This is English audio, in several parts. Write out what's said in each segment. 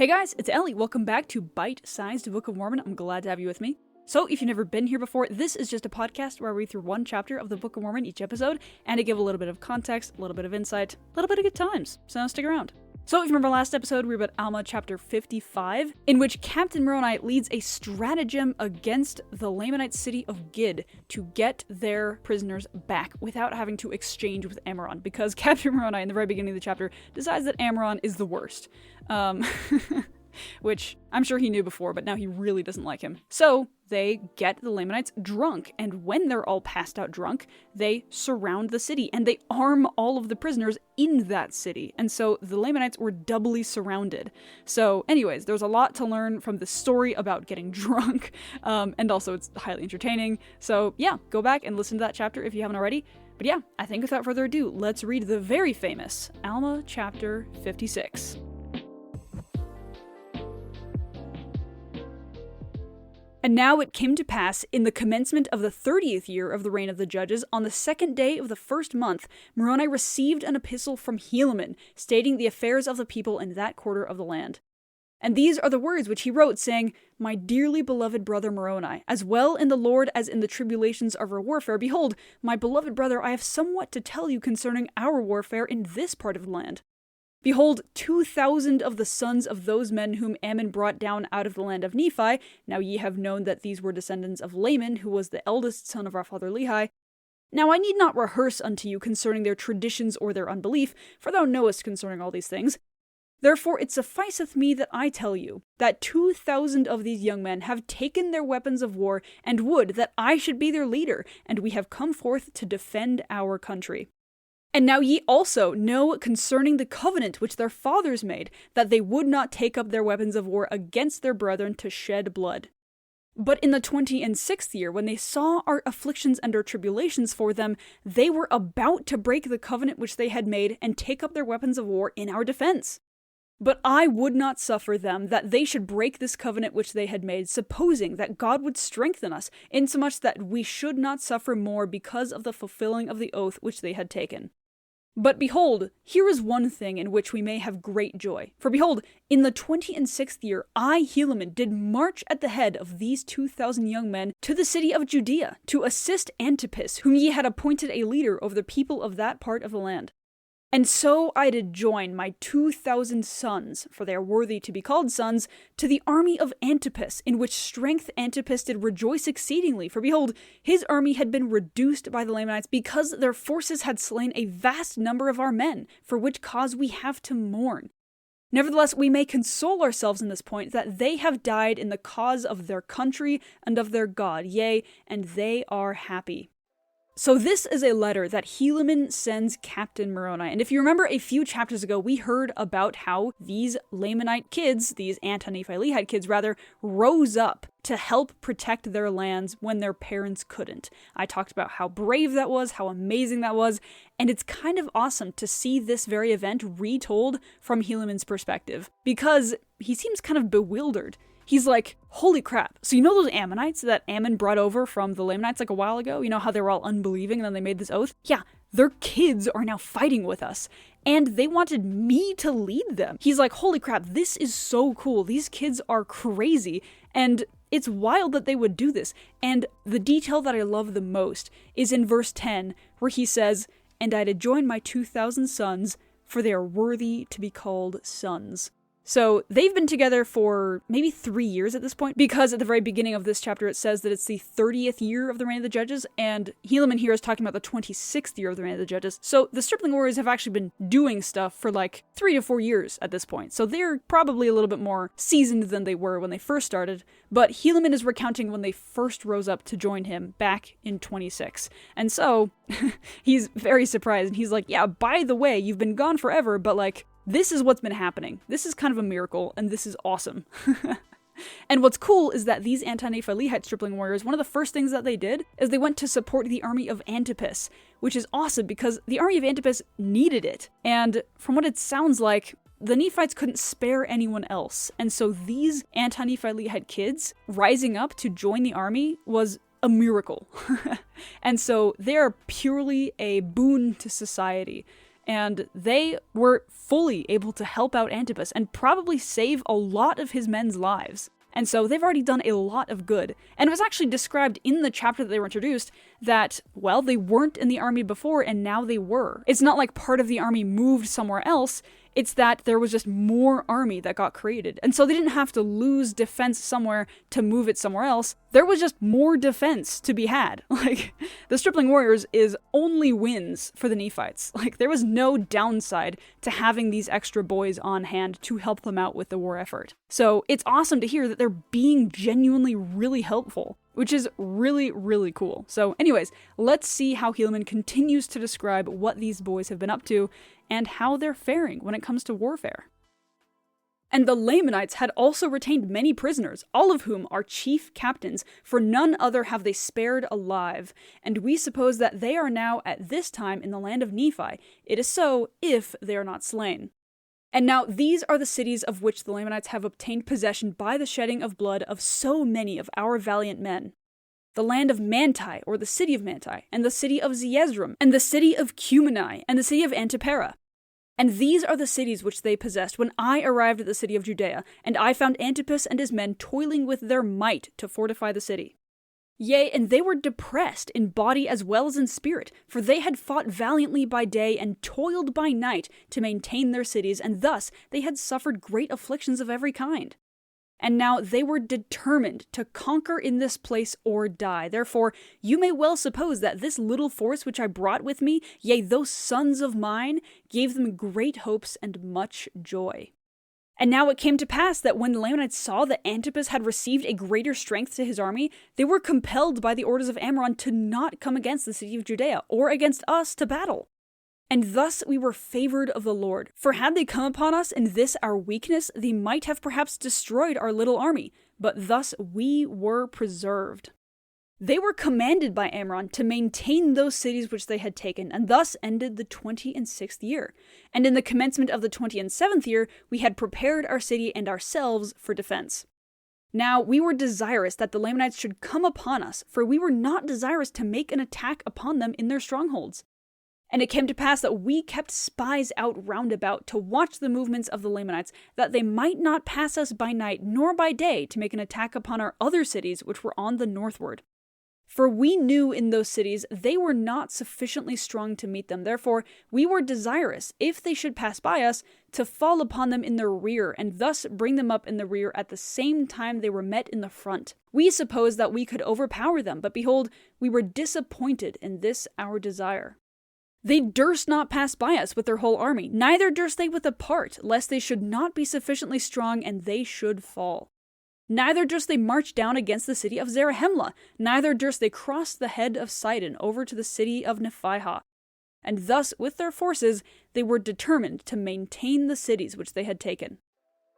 Hey guys, it's Ellie. Welcome back to Bite-Sized Book of Mormon. I'm glad to have you with me. So, if you've never been here before, this is just a podcast where I read through one chapter of the Book of Mormon each episode, and I give a little bit of context, a little bit of insight, a little bit of good times. So stick around. So, if you remember last episode, we read about Alma chapter 55, in which Captain Moroni leads a stratagem against the Lamanite city of Gid to get their prisoners back without having to exchange with Amaron, because Captain Moroni, in the very beginning of the chapter, decides that Amaron is the worst. Which I'm sure he knew before, but now he really doesn't like him. So they get the Lamanites drunk, and when they're all passed out drunk, they surround the city, and they arm all of the prisoners in that city. And so the Lamanites were doubly surrounded. So anyways, there's a lot to learn from the story about getting drunk, and also it's highly entertaining. So yeah, go back and listen to that chapter if you haven't already. But yeah, I think without further ado, let's read the very famous Alma chapter 56. And now it came to pass, in the commencement of the 30th year of the reign of the judges, on the second day of the first month, Moroni received an epistle from Helaman, stating the affairs of the people in that quarter of the land. And these are the words which he wrote, saying, My dearly beloved brother Moroni, as well in the Lord as in the tribulations of our warfare, behold, my beloved brother, I have somewhat to tell you concerning our warfare in this part of the land. Behold, 2,000 of the sons of those men whom Ammon brought down out of the land of Nephi, now ye have known that these were descendants of Laman, who was the eldest son of our father Lehi. Now I need not rehearse unto you concerning their traditions or their unbelief, for thou knowest concerning all these things. Therefore it sufficeth me that I tell you, that 2,000 of these young men have taken their weapons of war, and would that I should be their leader, and we have come forth to defend our country. And now ye also know concerning the covenant which their fathers made, that they would not take up their weapons of war against their brethren to shed blood. But in the 26th year, when they saw our afflictions and our tribulations for them, they were about to break the covenant which they had made, and take up their weapons of war in our defense. But I would not suffer them that they should break this covenant which they had made, supposing that God would strengthen us, insomuch that we should not suffer more because of the fulfilling of the oath which they had taken. But behold, here is one thing in which we may have great joy. For behold, in the 26th year, I, Helaman, did march at the head of these 2,000 young men to the city of Judea, to assist Antipas, whom ye had appointed a leader over the people of that part of the land. And so I did join my 2,000 sons, for they are worthy to be called sons, to the army of Antipas, in which strength Antipas did rejoice exceedingly. For behold, his army had been reduced by the Lamanites, because their forces had slain a vast number of our men, for which cause we have to mourn. Nevertheless, we may console ourselves in this point, that they have died in the cause of their country and of their God, yea, and they are happy. So this is a letter that Helaman sends Captain Moroni. And if you remember a few chapters ago, we heard about how these Lamanite kids, these Anti-Nephi-Lehite kids rather, rose up to help protect their lands when their parents couldn't. I talked about how brave that was, how amazing that was, and it's kind of awesome to see this very event retold from Helaman's perspective, because he seems kind of bewildered. He's like, holy crap. So you know those Ammonites that Ammon brought over from the Lamanites like a while ago? You know how they were all unbelieving and then they made this oath? Yeah, their kids are now fighting with us. And they wanted me to lead them. He's like, holy crap, this is so cool. These kids are crazy. And it's wild that they would do this. And the detail that I love the most is in verse 10, where he says, And I did join my 2,000 sons, for they are worthy to be called sons. So they've been together for maybe 3 years at this point, because at the very beginning of this chapter it says that it's the 30th year of the reign of the judges, and Helaman here is talking about the 26th year of the reign of the judges. So the stripling warriors have actually been doing stuff for like 3 to 4 years at this point. So they're probably a little bit more seasoned than they were when they first started, but Helaman is recounting when they first rose up to join him back in 26. And so he's very surprised, and he's like, yeah, by the way, you've been gone forever, but like, this is what's been happening. This is kind of a miracle, and this is awesome. And what's cool is that these Anti-Nephi-Lehite stripling warriors, one of the first things that they did is they went to support the army of Antipas, which is awesome because the army of Antipas needed it. And from what it sounds like, the Nephites couldn't spare anyone else. And so these Anti-Nephi-Lehite kids rising up to join the army was a miracle. And so they're purely a boon to society. and they were fully able to help out Antipas and probably save a lot of his men's lives. And so they've already done a lot of good. And it was actually described in the chapter that they were introduced that, well, they weren't in the army before and now they were. It's not like part of the army moved somewhere else. It's that there was just more army that got created. And so they didn't have to lose defense somewhere to move it somewhere else. There was just more defense to be had. Like, the Stripling Warriors is only wins for the Nephites. Like, there was no downside to having these extra boys on hand to help them out with the war effort. So it's awesome to hear that they're being genuinely really helpful, which is really, really cool. So anyways, let's see how Helaman continues to describe what these boys have been up to and how they're faring when it comes to warfare. And the Lamanites had also retained many prisoners, all of whom are chief captains, for none other have they spared alive. And we suppose that they are now at this time in the land of Nephi. It is so, if they are not slain. And now these are the cities of which the Lamanites have obtained possession by the shedding of blood of so many of our valiant men. The land of Manti, or the city of Manti, and the city of Zeezrom, and the city of Cumeni, and the city of Antipara. And these are the cities which they possessed when I arrived at the city of Judea, and I found Antipas and his men toiling with their might to fortify the city. Yea, and they were depressed in body as well as in spirit, for they had fought valiantly by day and toiled by night to maintain their cities, and thus they had suffered great afflictions of every kind. And now they were determined to conquer in this place or die. Therefore, you may well suppose that this little force which I brought with me, yea, those sons of mine, gave them great hopes and much joy. And now it came to pass that when the Lamanites saw that Antipas had received a greater strength to his army, they were compelled by the orders of Amram to not come against the city of Judea, or against us to battle. And thus we were favored of the Lord. For had they come upon us in this our weakness, they might have perhaps destroyed our little army, but thus we were preserved. They were commanded by Amram to maintain those cities which they had taken, and thus ended the 26th year. And in the commencement of the 27th year, we had prepared our city and ourselves for defense. Now we were desirous that the Lamanites should come upon us, for we were not desirous to make an attack upon them in their strongholds. And it came to pass that we kept spies out round about to watch the movements of the Lamanites, that they might not pass us by night nor by day to make an attack upon our other cities which were on the northward. For we knew in those cities they were not sufficiently strong to meet them. Therefore we were desirous, if they should pass by us, to fall upon them in their rear, and thus bring them up in the rear at the same time they were met in the front. We supposed that we could overpower them, but behold, we were disappointed in this our desire. They durst not pass by us with their whole army, neither durst they with a part, lest they should not be sufficiently strong and they should fall. Neither durst they march down against the city of Zarahemla, neither durst they cross the head of Sidon over to the city of Nephihah. And thus with their forces they were determined to maintain the cities which they had taken.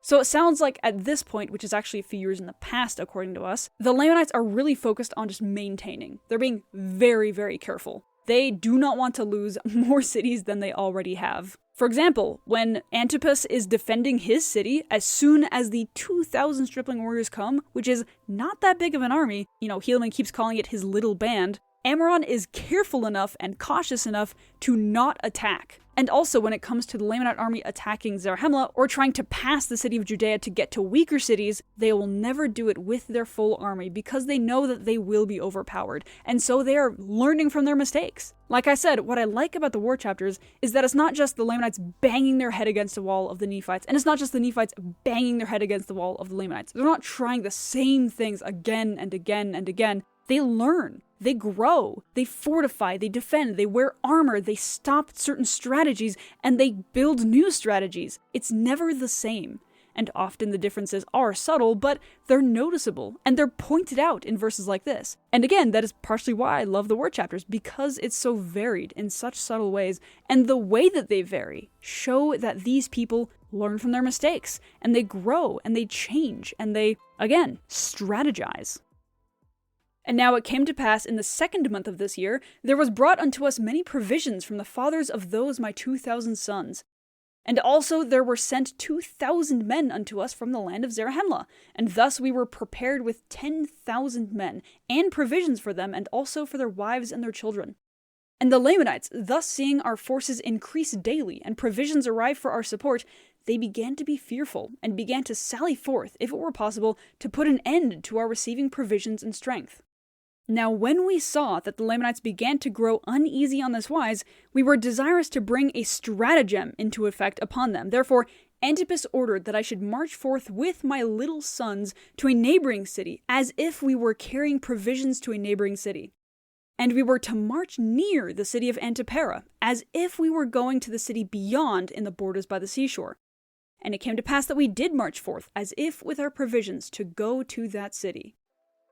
So it sounds like at this point, which is actually a few years in the past according to us, the Lamanites are really focused on just maintaining. They're being very, very careful. They do not want to lose more cities than they already have. For example, when Antipas is defending his city, as soon as the 2,000 stripling warriors come, which is not that big of an army, Helaman keeps calling it his little band, Amram is careful enough and cautious enough to not attack. And also when it comes to the Lamanite army attacking Zarahemla or trying to pass the city of Judea to get to weaker cities, they will never do it with their full army because they know that they will be overpowered. And so they are learning from their mistakes. Like I said, what I like about the war chapters is that it's not just the Lamanites banging their head against the wall of the Nephites, and it's not just the Nephites banging their head against the wall of the Lamanites. They're not trying the same things again and again and again. They learn, they grow, they fortify, they defend, they wear armor, they stop certain strategies, and they build new strategies. It's never the same. And often the differences are subtle, but they're noticeable, and they're pointed out in verses like this. And again, that is partially why I love the war chapters, because it's so varied in such subtle ways, and the way that they vary show that these people learn from their mistakes, and they grow, and they change, and they, again, strategize. And now it came to pass in the 2nd month of this year, there was brought unto us many provisions from the fathers of those my 2,000 sons. And also there were sent 2,000 men unto us from the land of Zarahemla, and thus we were prepared with 10,000 men, and provisions for them, and also for their wives and their children. And the Lamanites, thus seeing our forces increase daily and provisions arrive for our support, they began to be fearful and began to sally forth, if it were possible, to put an end to our receiving provisions and strength. Now when we saw that the Lamanites began to grow uneasy on this wise, we were desirous to bring a stratagem into effect upon them. Therefore, Antipas ordered that I should march forth with my little sons to a neighboring city, as if we were carrying provisions to a neighboring city. And we were to march near the city of Antipara, as if we were going to the city beyond in the borders by the seashore. And it came to pass that we did march forth, as if with our provisions, to go to that city.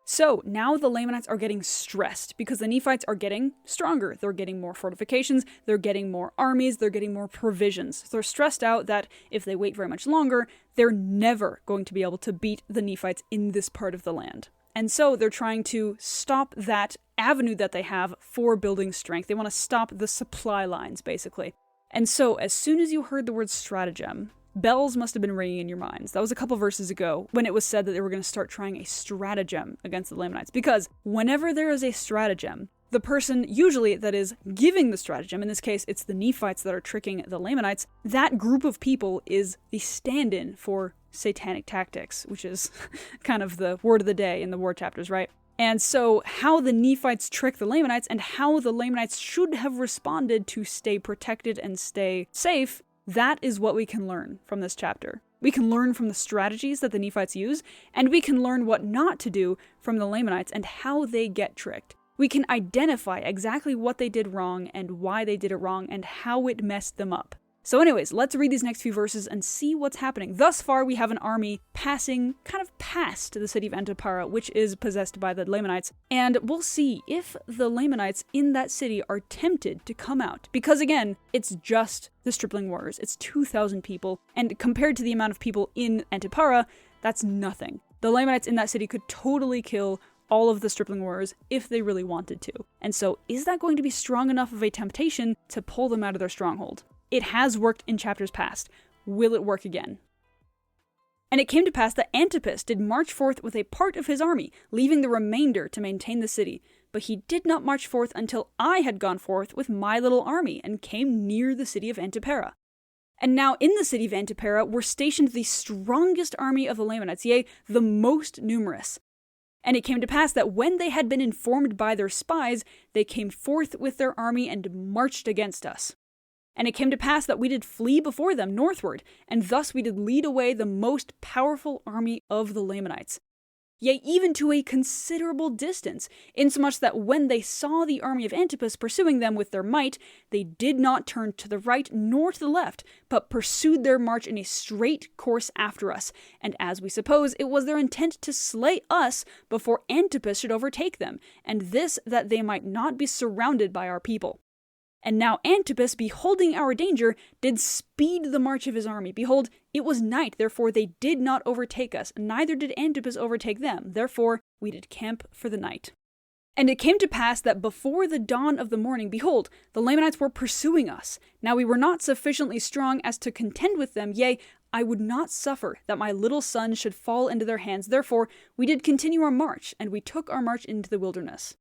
So now the Lamanites are getting stressed because the Nephites are getting stronger. They're getting more fortifications, they're getting more armies, they're getting more provisions. So they're stressed out that if they wait very much longer, they're never going to be able to beat the Nephites in this part of the land. And so they're trying to stop that avenue that they have for building strength. They want to stop the supply lines, basically. And so as soon as you heard the word stratagem, bells must have been ringing in your minds. That was a couple verses ago when it was said that they were going to start trying a stratagem against the Lamanites. Because whenever there is a stratagem, the person usually that is giving the stratagem, in this case it's the Nephites that are tricking the Lamanites, that group of people is the stand-in for satanic tactics, which is kind of the word of the day in the war chapters, right? And so how the Nephites trick the Lamanites and how the Lamanites should have responded to stay protected and stay safe, that is what we can learn from this chapter. We can learn from the strategies that the Nephites use, and we can learn what not to do from the Lamanites and how they get tricked. We can identify exactly what they did wrong and why they did it wrong and how it messed them up. So anyways, let's read these next few verses and see what's happening. Thus far, we have an army passing kind of past the city of Antipara, which is possessed by the Lamanites. And we'll see if the Lamanites in that city are tempted to come out. Because again, it's just the stripling warriors. It's 2,000 people. And compared to the amount of people in Antipara, that's nothing. The Lamanites in that city could totally kill all of the stripling warriors if they really wanted to. And so, is that going to be strong enough of a temptation to pull them out of their stronghold? It has worked in chapters past. Will it work again? And it came to pass that Antipas did march forth with a part of his army, leaving the remainder to maintain the city. But he did not march forth until I had gone forth with my little army, and came near the city of Antipara. And now in the city of Antipara were stationed the strongest army of the Lamanites, yea, the most numerous. And it came to pass that when they had been informed by their spies, they came forth with their army and marched against us. And it came to pass that we did flee before them northward, and thus we did lead away the most powerful army of the Lamanites. Yea, even to a considerable distance, insomuch that when they saw the army of Antipas pursuing them with their might, they did not turn to the right nor to the left, but pursued their march in a straight course after us. And as we suppose, it was their intent to slay us before Antipas should overtake them, and this that they might not be surrounded by our people. And now Antipas, beholding our danger, did speed the march of his army. Behold, it was night, therefore they did not overtake us, neither did Antipas overtake them. Therefore we did camp for the night. And it came to pass that before the dawn of the morning, behold, the Lamanites were pursuing us. Now we were not sufficiently strong as to contend with them, yea, I would not suffer that my little son should fall into their hands. Therefore we did continue our march, and we took our march into the wilderness.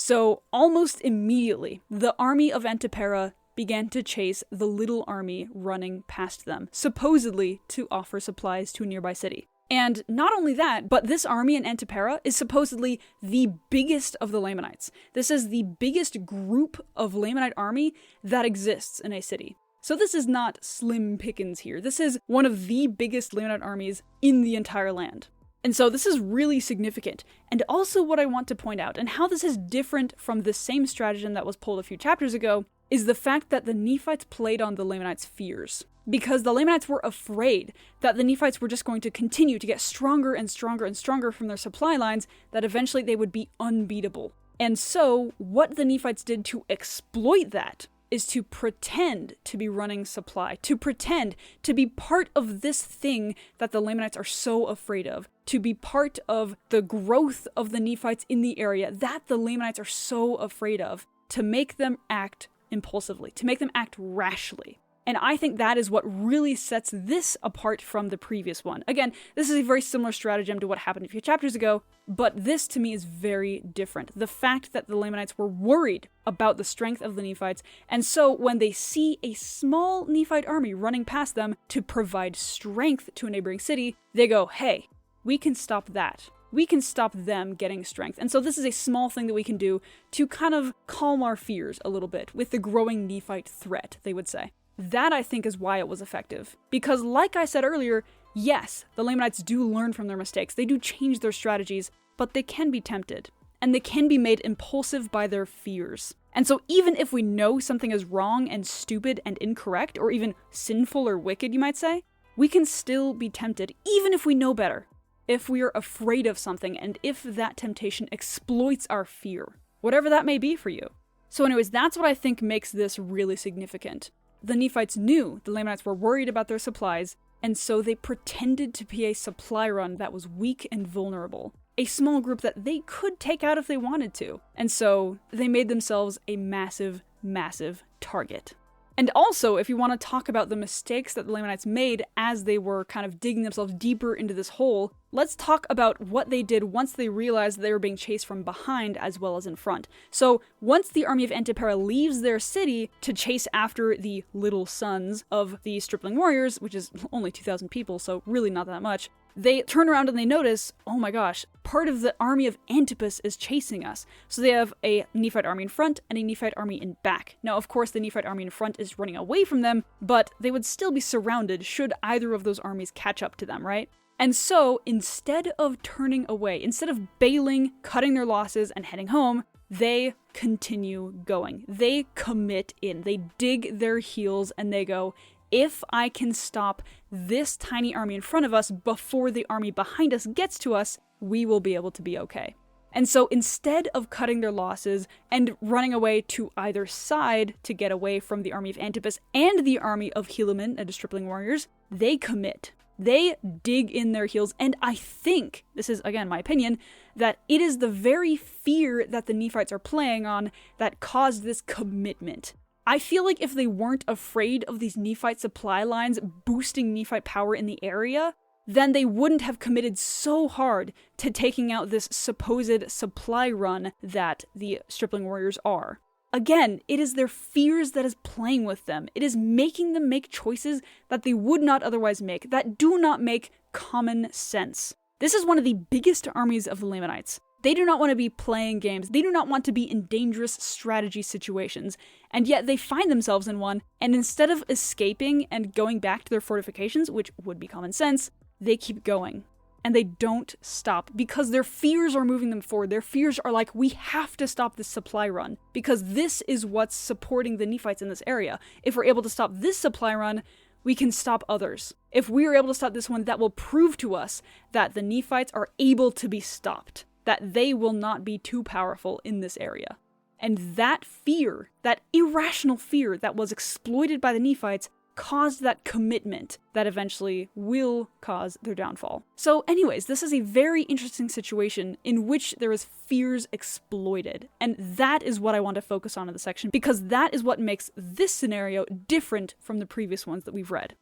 So, almost immediately, the army of Antipara began to chase the little army running past them, supposedly to offer supplies to a nearby city. And not only that, but this army in Antipara is supposedly the biggest of the Lamanites. This is the biggest group of Lamanite army that exists in a city. So this is not slim pickings here. This is one of the biggest Lamanite armies in the entire land. And so this is really significant. And also what I want to point out, and how this is different from the same stratagem that was pulled a few chapters ago, is the fact that the Nephites played on the Lamanites' fears. Because the Lamanites were afraid that the Nephites were just going to continue to get stronger and stronger and stronger from their supply lines, that eventually they would be unbeatable. And so what the Nephites did to exploit that is to pretend to be running supply, to pretend to be part of this thing that the Lamanites are so afraid of, to be part of the growth of the Nephites in the area that the Lamanites are so afraid of, to make them act impulsively, to make them act rashly. And I think that is what really sets this apart from the previous one. Again, this is a very similar stratagem to what happened a few chapters ago, but this to me is very different. The fact that the Lamanites were worried about the strength of the Nephites, and so when they see a small Nephite army running past them to provide strength to a neighboring city, they go, hey, we can stop that. We can stop them getting strength. And so this is a small thing that we can do to kind of calm our fears a little bit with the growing Nephite threat, they would say. That, I think, is why it was effective. Because, like I said earlier, yes, the Lamanites do learn from their mistakes, they do change their strategies, but they can be tempted. And they can be made impulsive by their fears. And so even if we know something is wrong and stupid and incorrect, or even sinful or wicked, you might say, we can still be tempted, even if we know better. If we are afraid of something, and if that temptation exploits our fear. Whatever that may be for you. So anyways, that's what I think makes this really significant. The Nephites knew the Lamanites were worried about their supplies, and so they pretended to be a supply run that was weak and vulnerable. A small group that they could take out if they wanted to. And so they made themselves a massive, massive target. And also, if you want to talk about the mistakes that the Lamanites made as they were kind of digging themselves deeper into this hole, let's talk about what they did once they realized they were being chased from behind as well as in front. So, once the army of Antipara leaves their city to chase after the little sons of the stripling warriors, which is only 2,000 people, so really not that much, they turn around and they notice, oh my gosh, part of the army of Antipas is chasing us. So they have a Nephite army in front and a Nephite army in back. Now, of course, the Nephite army in front is running away from them, but they would still be surrounded should either of those armies catch up to them, right? And so, instead of turning away, instead of bailing, cutting their losses, and heading home, they continue going. They commit in. They dig their heels and they go, if I can stop this tiny army in front of us before the army behind us gets to us, we will be able to be okay. And so instead of cutting their losses and running away to either side to get away from the army of Antipas and the army of Helaman and the stripling warriors, they commit. They dig in their heels, and I think, this is again my opinion, that it is the very fear that the Nephites are playing on that caused this commitment. I feel like if they weren't afraid of these Nephite supply lines boosting Nephite power in the area, then they wouldn't have committed so hard to taking out this supposed supply run that the stripling warriors are. Again, it is their fears that is playing with them. It is making them make choices that they would not otherwise make, that do not make common sense. This is one of the biggest armies of the Lamanites. They do not want to be playing games. They do not want to be in dangerous strategy situations. And yet they find themselves in one, and instead of escaping and going back to their fortifications, which would be common sense, they keep going. And they don't stop because their fears are moving them forward. Their fears are like, we have to stop this supply run because this is what's supporting the Nephites in this area. If we're able to stop this supply run, we can stop others. If we are able to stop this one, that will prove to us that the Nephites are able to be stopped, that they will not be too powerful in this area. And that fear, that irrational fear that was exploited by the Nephites, caused that commitment that eventually will cause their downfall. So anyways, this is a very interesting situation in which there is fears exploited. And that is what I want to focus on in the section, because that is what makes this scenario different from the previous ones that we've read.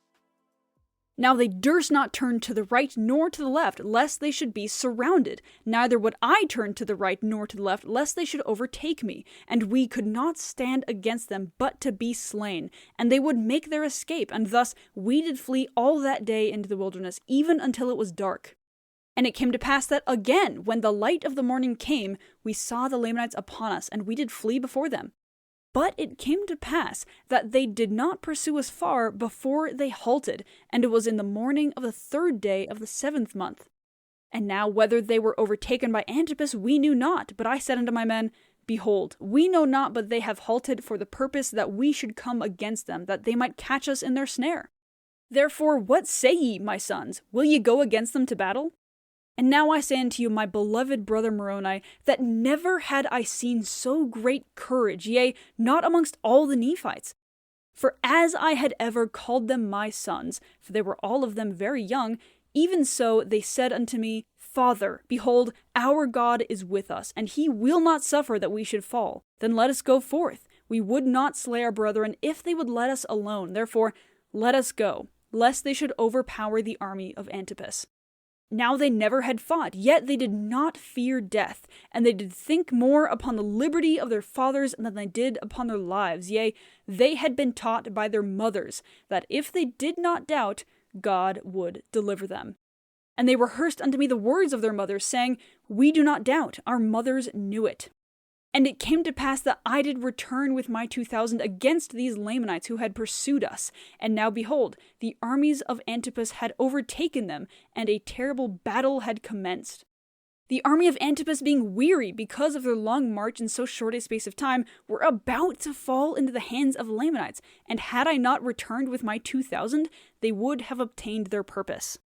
Now they durst not turn to the right nor to the left, lest they should be surrounded. Neither would I turn to the right nor to the left, lest they should overtake me. And we could not stand against them, but to be slain. And they would make their escape, and thus we did flee all that day into the wilderness, even until it was dark. And it came to pass that again, when the light of the morning came, we saw the Lamanites upon us, and we did flee before them. But it came to pass that they did not pursue us far before they halted, and it was in the morning of the 3rd day of the 7th month. And now whether they were overtaken by Antipas we knew not, but I said unto my men, Behold, we know not but they have halted for the purpose that we should come against them, that they might catch us in their snare. Therefore what say ye, my sons? Will ye go against them to battle? And now I say unto you, my beloved brother Moroni, that never had I seen so great courage, yea, not amongst all the Nephites. For as I had ever called them my sons, for they were all of them very young, even so they said unto me, Father, behold, our God is with us, and he will not suffer that we should fall. Then let us go forth. We would not slay our brethren if they would let us alone. Therefore, let us go, lest they should overpower the army of Antipas. Now they never had fought, yet they did not fear death, and they did think more upon the liberty of their fathers than they did upon their lives. Yea, they had been taught by their mothers that if they did not doubt, God would deliver them. And they rehearsed unto me the words of their mothers, saying, We do not doubt, our mothers knew it. And it came to pass that I did return with my 2,000 against these Lamanites who had pursued us. And now behold, the armies of Antipas had overtaken them, and a terrible battle had commenced. The army of Antipas, being weary because of their long march in so short a space of time, were about to fall into the hands of the Lamanites. And had I not returned with my 2,000, they would have obtained their purpose.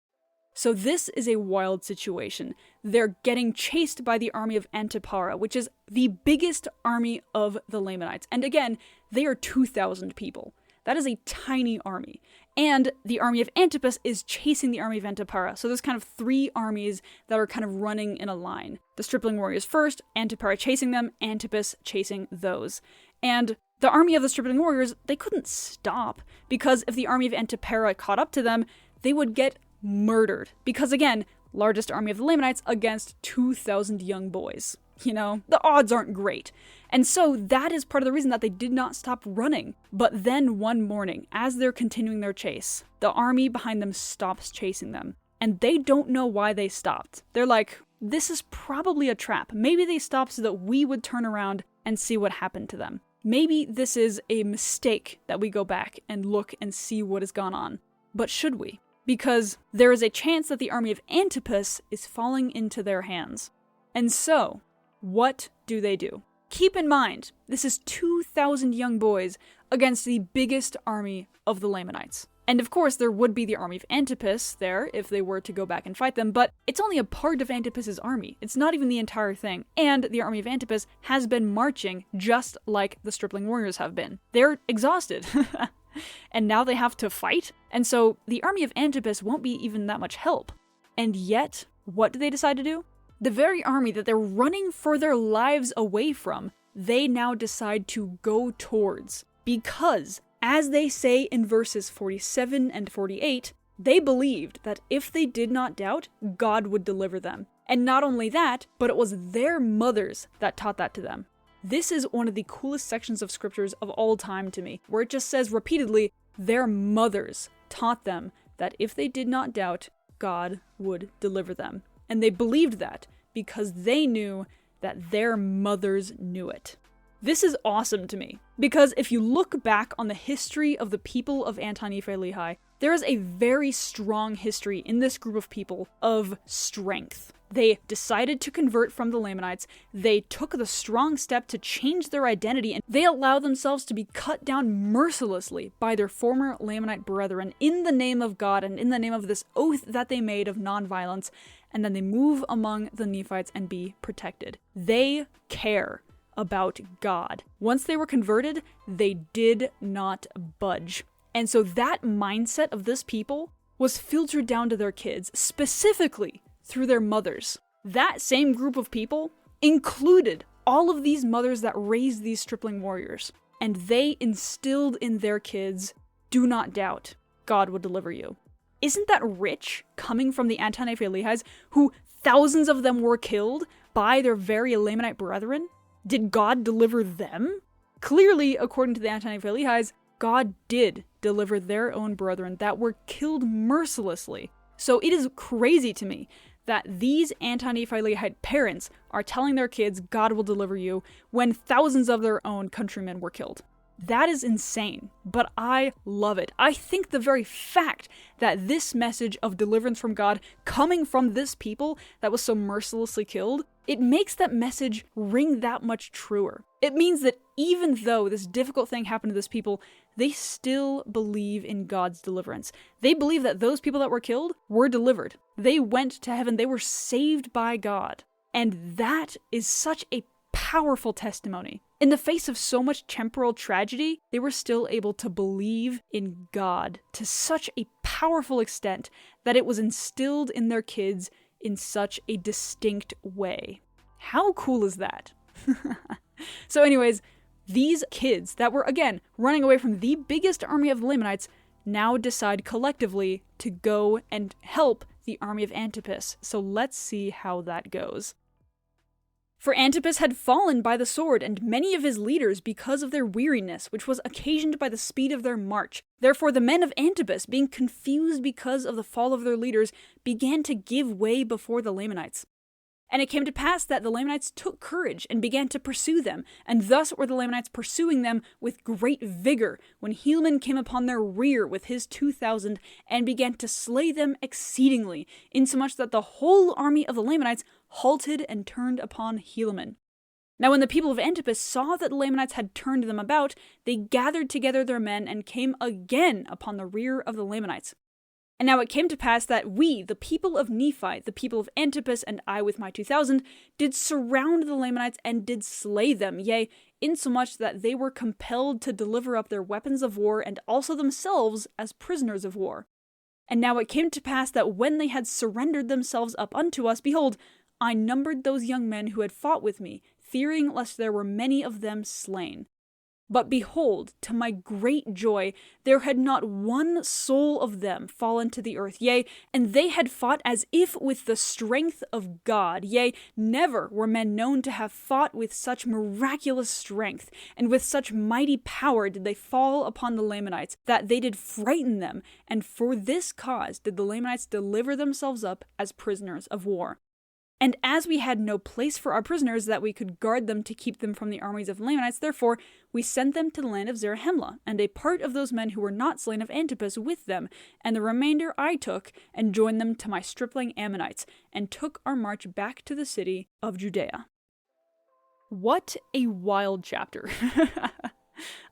So this is a wild situation. They're getting chased by the army of Antipara, which is the biggest army of the Lamanites. And again, they are 2,000 people. That is a tiny army. And the army of Antipas is chasing the army of Antipara. So there's kind of three armies that are kind of running in a line. The stripling warriors first, Antipara chasing them, Antipas chasing those. And the army of the stripling warriors, they couldn't stop, because if the army of Antipara caught up to them, they would get murdered. Because again, largest army of the Lamanites against 2,000 young boys. You know, the odds aren't great. And so that is part of the reason that they did not stop running. But then one morning, as they're continuing their chase, the army behind them stops chasing them. And they don't know why they stopped. They're like, this is probably a trap. Maybe they stopped so that we would turn around and see what happened to them. Maybe this is a mistake that we go back and look and see what has gone on. But should we? Because there is a chance that the army of Antipas is falling into their hands. And so, what do they do? Keep in mind, this is 2,000 young boys against the biggest army of the Lamanites. And of course, there would be the army of Antipas there if they were to go back and fight them, but it's only a part of Antipas's army. It's not even the entire thing. And the army of Antipas has been marching just like the stripling warriors have been. They're exhausted. And now they have to fight? And so the army of Antipas won't be even that much help. And yet, what do they decide to do? The very army that they're running for their lives away from, they now decide to go towards. Because, as they say in verses 47 and 48, they believed that if they did not doubt, God would deliver them. And not only that, but it was their mothers that taught that to them. This is one of the coolest sections of scriptures of all time to me, where it just says repeatedly, their mothers taught them that if they did not doubt, God would deliver them. And they believed that because they knew that their mothers knew it. This is awesome to me, because if you look back on the history of the people of Anti-Nephi-Lehi, there is a very strong history in this group of people of strength. They decided to convert from the Lamanites, they took the strong step to change their identity, and they allowed themselves to be cut down mercilessly by their former Lamanite brethren in the name of God and in the name of this oath that they made of nonviolence, and then they move among the Nephites and be protected. They care about God. Once they were converted, they did not budge. And so that mindset of this people was filtered down to their kids, specifically through their mothers. That same group of people included all of these mothers that raised these stripling warriors. And they instilled in their kids, do not doubt, God will deliver you. Isn't that rich, coming from the Anti-Nephi-Lehis, who thousands of them were killed by their very Lamanite brethren? Did God deliver them? Clearly, according to the Anti-Nephi-Lehis, God did deliver their own brethren that were killed mercilessly. So it is crazy to me that these Anti-Nephi-Lehite parents are telling their kids God will deliver you when thousands of their own countrymen were killed. That is insane, but I love it. I think the very fact that this message of deliverance from God coming from this people that was so mercilessly killed, it makes that message ring that much truer. It means that even though this difficult thing happened to this people, they still believe in God's deliverance. They believe that those people that were killed were delivered. They went to heaven. They were saved by God. And that is such a powerful testimony. In the face of so much temporal tragedy, they were still able to believe in God to such a powerful extent that it was instilled in their kids in such a distinct way. How cool is that? So anyways, These kids that were, again, running away from the biggest army of the Lamanites now decide collectively to go and help the army of Antipas. So let's see how that goes. For Antipas had fallen by the sword, and many of his leaders because of their weariness, which was occasioned by the speed of their march. Therefore the men of Antipas, being confused because of the fall of their leaders, began to give way before the Lamanites. And it came to pass that the Lamanites took courage and began to pursue them, and thus were the Lamanites pursuing them with great vigor, when Helaman came upon their rear with his 2,000, and began to slay them exceedingly, insomuch that the whole army of the Lamanites halted and turned upon Helaman. Now when the people of Antipas saw that the Lamanites had turned them about, they gathered together their men and came again upon the rear of the Lamanites. And now it came to pass that we, the people of Nephi, the people of Antipas, and I with my 2,000, did surround the Lamanites and did slay them, yea, insomuch that they were compelled to deliver up their weapons of war and also themselves as prisoners of war. And now it came to pass that when they had surrendered themselves up unto us, behold, I numbered those young men who had fought with me, fearing lest there were many of them slain. But behold, to my great joy, there had not one soul of them fallen to the earth, yea, and they had fought as if with the strength of God, yea, never were men known to have fought with such miraculous strength, and with such mighty power did they fall upon the Lamanites, that they did frighten them, and for this cause did the Lamanites deliver themselves up as prisoners of war. And as we had no place for our prisoners that we could guard them to keep them from the armies of the Lamanites, therefore we sent them to the land of Zarahemla, and a part of those men who were not slain of Antipas with them, and the remainder I took, and joined them to my stripling Ammonites, and took our march back to the city of Judea. What a wild chapter.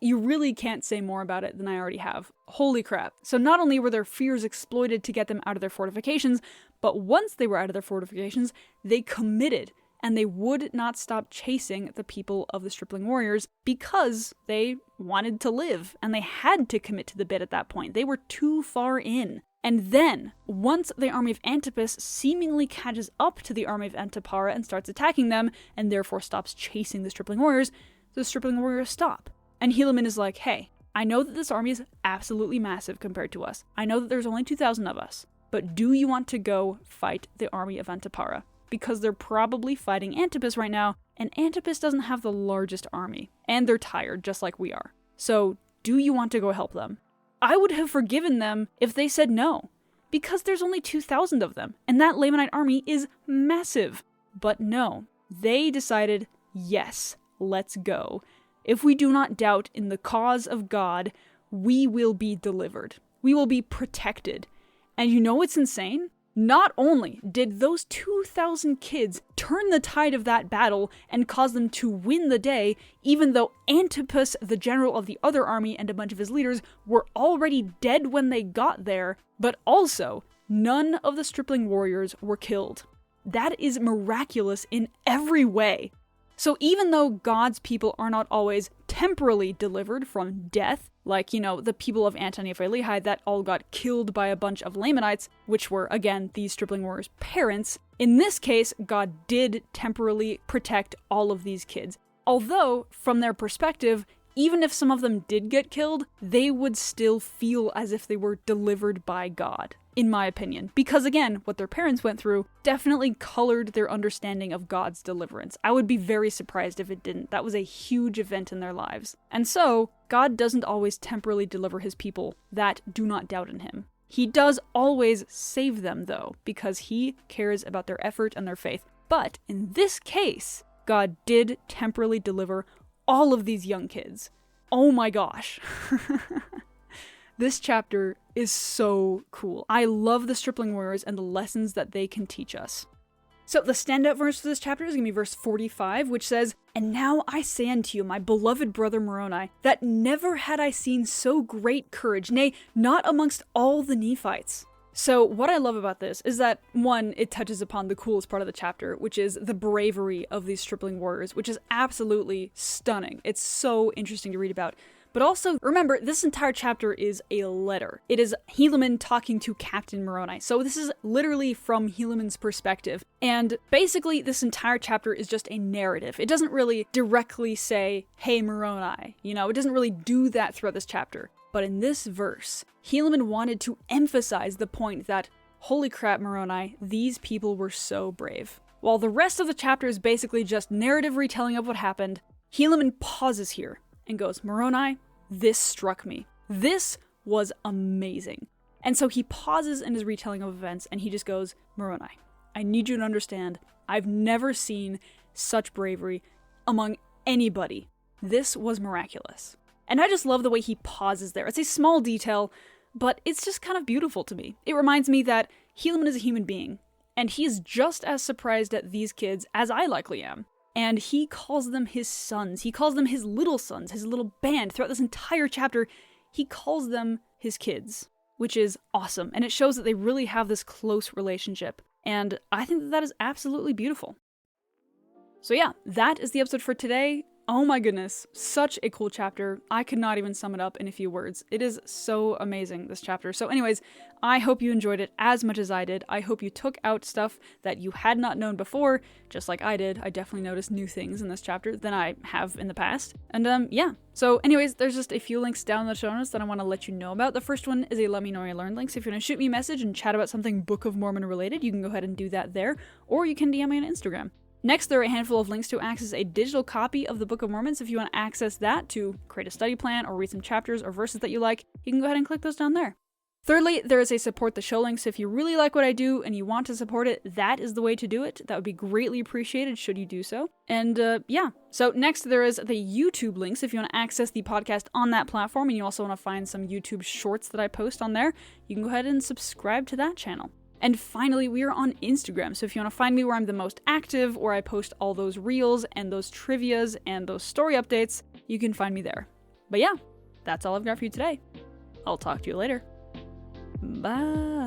You really can't say more about it than I already have. Holy crap. So not only were their fears exploited to get them out of their fortifications, but once they were out of their fortifications, they committed, and they would not stop chasing the people of the stripling warriors because they wanted to live, and they had to commit to the bit at that point. They were too far in. And then, once the army of Antipas seemingly catches up to the army of Antipara and starts attacking them, and therefore stops chasing the stripling warriors, the stripling warriors stop. And Helaman is like, hey, I know that this army is absolutely massive compared to us. I know that there's only 2,000 of us. But do you want to go fight the army of Antipara? Because they're probably fighting Antipas right now, and Antipas doesn't have the largest army. And they're tired, just like we are. So, do you want to go help them? I would have forgiven them if they said no. Because there's only 2,000 of them, and that Lamanite army is massive. But no, they decided, yes, let's go. If we do not doubt in the cause of God, we will be delivered. We will be protected. And you know what's insane? Not only did those 2,000 kids turn the tide of that battle and cause them to win the day, even though Antipas, the general of the other army, and a bunch of his leaders were already dead when they got there, but also none of the stripling warriors were killed. That is miraculous in every way. So even though God's people are not always temporally delivered from death, like, the people of Anti-Nephi-Lehi that all got killed by a bunch of Lamanites, which were, again, these stripling warriors' parents, in this case, God did temporarily protect all of these kids. Although, from their perspective, even if some of them did get killed, they would still feel as if they were delivered by God, in my opinion. Because again, what their parents went through definitely colored their understanding of God's deliverance. I would be very surprised if it didn't. That was a huge event in their lives. And so, God doesn't always temporarily deliver his people that do not doubt in him. He does always save them, though, because he cares about their effort and their faith. But in this case, God did temporarily deliver all of these young kids. Oh my gosh. This chapter is so cool. I love the stripling warriors and the lessons that they can teach us. So the standout verse for this chapter is going to be verse 45, which says, "And now I say unto you, my beloved brother Moroni, that never had I seen so great courage, nay, not amongst all the Nephites." So what I love about this is that, one, it touches upon the coolest part of the chapter, which is the bravery of these stripling warriors, which is absolutely stunning. It's so interesting to read about. But also, remember, this entire chapter is a letter. It is Helaman talking to Captain Moroni. So this is literally from Helaman's perspective. And basically, this entire chapter is just a narrative. It doesn't really directly say, hey, Moroni. You know, it doesn't really do that throughout this chapter. But in this verse, Helaman wanted to emphasize the point that, holy crap, Moroni, these people were so brave. While the rest of the chapter is basically just narrative retelling of what happened, Helaman pauses here and goes, Moroni, this struck me. This was amazing. And so he pauses in his retelling of events and he just goes, Moroni, I need you to understand, I've never seen such bravery among anybody. This was miraculous. And I just love the way he pauses there. It's a small detail, but it's just kind of beautiful to me. It reminds me that Helaman is a human being, and he is just as surprised at these kids as I likely am. And he calls them his sons. He calls them his little sons, his little band. Throughout this entire chapter, he calls them his kids, which is awesome. And it shows that they really have this close relationship. And I think that that is absolutely beautiful. So yeah, that is the episode for today. Oh my goodness, such a cool chapter. I could not even sum it up in a few words. It is so amazing, this chapter. So anyways, I hope you enjoyed it as much as I did. I hope you took out stuff that you had not known before, just like I did. I definitely noticed new things in this chapter than I have in the past. And yeah. So anyways, there's just a few links down in the show notes that I want to let you know about. The first one is a Let Me Know I Learned link. So if you're going to shoot me a message and chat about something Book of Mormon related, you can go ahead and do that there, or you can DM me on Instagram. Next, there are a handful of links to access a digital copy of the Book of Mormon, so if you want to access that to create a study plan or read some chapters or verses that you like, you can go ahead and click those down there. Thirdly, there is a support the show link, so if you really like what I do and you want to support it, that is the way to do it. That would be greatly appreciated should you do so. And yeah, so next there is the YouTube link, so if you want to access the podcast on that platform and you also want to find some YouTube shorts that I post on there, you can go ahead and subscribe to that channel. And finally, we are on Instagram, so if you want to find me where I'm the most active, where I post all those reels and those trivias and those story updates, you can find me there. But yeah, that's all I've got for you today. I'll talk to you later. Bye.